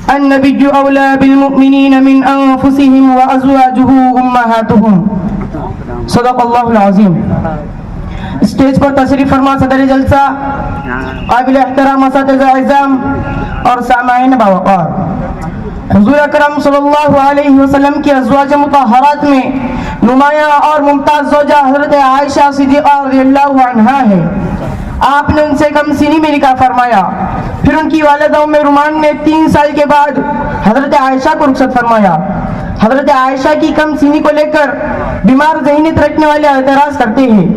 النبی اولا بالمؤمنین من انفسهم وازواجه امہاتهم. صدق اللہ العظیم. اسٹیج پر تشریف فرما صدر جلسہ، قابل احترام اساتذہ اعزام اور سامعین باوقار، حضور اکرم صلی اللہ علیہ وسلم کی ازواج مطہرات میں نمایاں اور ممتاز زوجہ حضرت عائشہ صدیقہ رضی اللہ عنہا ہے. آپ نے ان سے کم سنی میں نکاح فرمایا، پھر ان کی والدہ ام رومان نے 3 سال کے بعد حضرت عائشہ کو رخصت فرمایا. حضرت عائشہ کی کم سنی کو لے کر بیمار ذہنیت رکھنے والے اعتراض کرتے ہیں،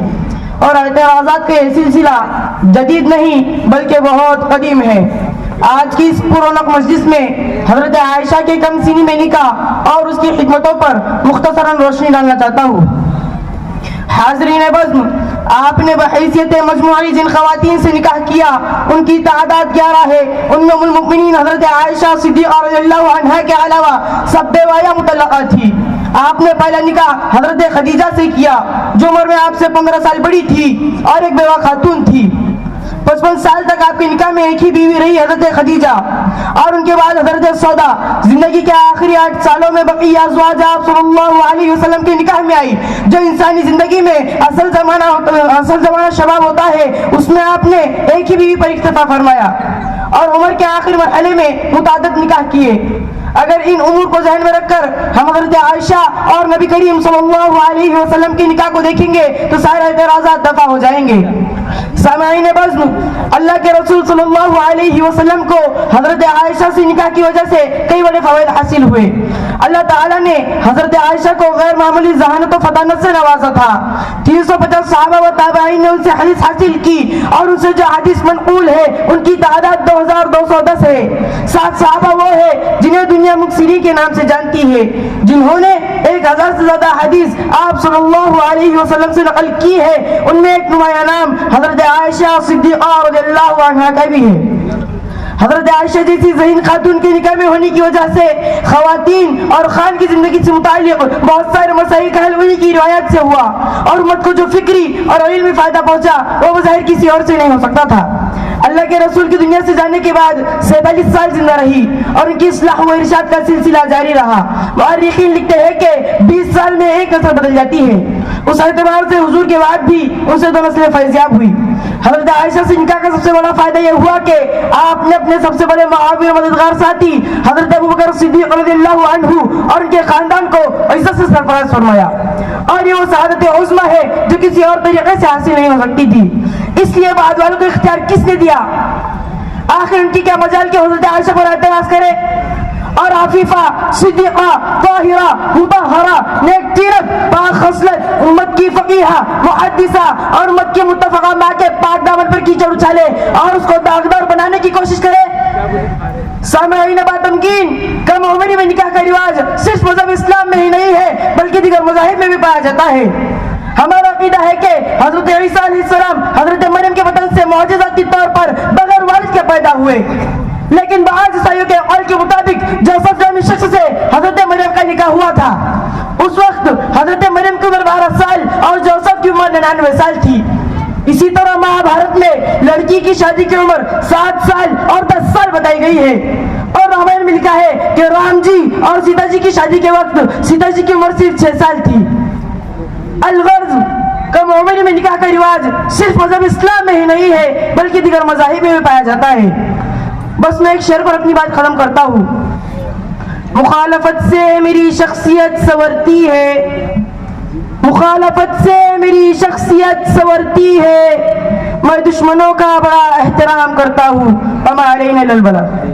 اور اعتراضات کا یہ سلسلہ جدید نہیں بلکہ بہت قدیم ہے. آج کی اس پررونق مجلس میں حضرت عائشہ کے کم سنی میں نکاح اور اس کی حکمتوں پر مختصراً روشنی ڈالنا چاہتا ہوں. حاضرین بزم، آپ نے بحیثیت مجموعی جن خواتین سے نکاح کیا ان کی تعداد 11 ہے. ان میں ام المؤمنین حضرت عائشہ صدیقہ رضی اللہ عنہا کے علاوہ سب بیویاں مطلقہ تھی. آپ نے پہلا نکاح حضرت خدیجہ سے کیا جو عمر میں آپ سے 15 سال بڑی تھی اور ایک بیوہ خاتون تھی. 55 سال تک آپ کے نکاح میں ایک ہی بیوی رہی حضرت خدیجہ، اور ان کے بعد حضرت سودا. زندگی کے آخری 8 سالوں میں بقیہ ازواج آپ صلی اللہ علیہ وسلم کے نکاح میں آئی. جو انسانی زندگی میں اصل زمانہ شباب ہوتا ہے اس میں آپ نے ایک ہی بیوی پر اکتفا فرمایا اور عمر کے آخری مرحلے میں متعدد نکاح کیے. اگر ان امور کو ذہن میں رکھ کر ہم حضرت عائشہ اور نبی کریم صلی اللہ علیہ وسلم کے نکاح کو دیکھیں گے تو سارے اعتراضات دفع ہو جائیں گے. سامعین بزم، اللہ کے رسول صلی اللہ علیہ وسلم کو حضرت عائشہ سے نکاح کی وجہ سے کئی بڑے فوائد حاصل ہوئے. اللہ تعالیٰ نے حضرت عائشہ کو غیر معمولی ذہانت و فطانت سے نوازا تھا. 350 صحابہ و تابعین نے ان سے حدیث حاصل کی اور ان سے جو حدیث منقول ہے ان کی تعداد 2210 ہے. 7 صحابہ وہ ہے جنہیں دنیا مکثرین کے نام سے جانتی ہے، جنہوں نے 1000 سے زیادہ حدیث آپ صلی اللہ علیہ وسلم سے نقل کی ہے. ان میں ایک نمایاں نام حضرت عائشہ صدیقہ رضی اللہ عنہا کا بھی ہے. حضرت عائشہ جیسی ذہین خاتون کے نکاح میں ہونے کی وجہ سے خواتین اور خان کی زندگی سے متعلق بہت سارے مسائل کا حل انہی کی روایات سے ہوا، اور امت کو جو فکری اور علمی فائدہ پہنچا وہ بظاہر کسی اور سے نہیں ہو سکتا تھا. اللہ کے رسول کی دنیا سے جانے کے بعد 47 سال زندہ رہی اور ان کی اصلاح و ارشاد کا سلسلہ جاری رہا. مؤرخین لکھتے ہیں کہ 20 سال میں ایک نسل بدل جاتی ہے. اس اعتبار سے حضور کے بعد بھی ان سے 2 نسلیں فیضیاب ہوئی. حضرت عائشہ سے نکاح کا سب سے بڑا فائدہ یہ ہوا کہ آپ نے اپنے سب سے بڑے معاون و مددگار ساتھی حضرت ابوبکر صدیق رضی اللہ عنہ اور ان کے خاندان کو عزت سے سرفراز فرمایا. اور یہ وہ سعادت عظمی ہے جو کسی اور طریقے سے حاصل نہیں ہو سکتی تھی. اس لیے بعد والوں کو اختیار کس نے دیا؟ آخر ان کی کیا مجال کہ حضرت عائشہ پر اعتراض کرے؟ اور عفیفہ، صدیقہ، طاہرہ، مطہرہ، نیک سیرت، پاک خصلت، امت کی فقیہہ، محدثہ اور امت کی متفقہ ماں کے پاک دامن پر کیچڑ اچھالے اور اس کو داغدار بنانے کی کوشش کرے؟ سامعین باتمکین، کم عمری میں نکاح کا رواج صرف مذہب اسلام میں ہی نہیں ہے بلکہ دیگر مذاہب میں بھی پایا جاتا ہے. ہمارا عقیدہ ہے کہ حضرت عیسیٰ علیہ السلام حضرت مریم کے بدن سے معجزاتی طور پر بغیر والد کے پیدا ہوئے، لیکن بعض عیسائیوں کے قول کے مطابق جوزف نامی شخص سے حضرت مریم کا نکاح ہوا تھا. اس وقت حضرت مریم کی عمر 12 سال اور جوزف کی عمر 99 سال تھی. اسی طرح مہابھارت میں لڑکی کی شادی کی عمر 7 سال اور 10 سال بتائی گئی ہے، اور رامائن میں لکھا ہے کہ رام جی اور سیتا جی کی شادی کے وقت سیتا جی کی عمر صرف 6 سال تھی. الغرض، کم عمری میں نکاح کا رواج صرف مذہب اسلام میں ہی نہیں ہے بلکہ دیگر مذاہب میں بھی پایا جاتا ہے. بس میں ایک شعر پر اپنی بات ختم کرتا ہوں. مخالفت سے میری شخصیت سنورتی ہے، مخالفت سے میری شخصیت سنورتی ہے، میں دشمنوں کا بڑا احترام کرتا ہوں. وما علینا الا البلاغ.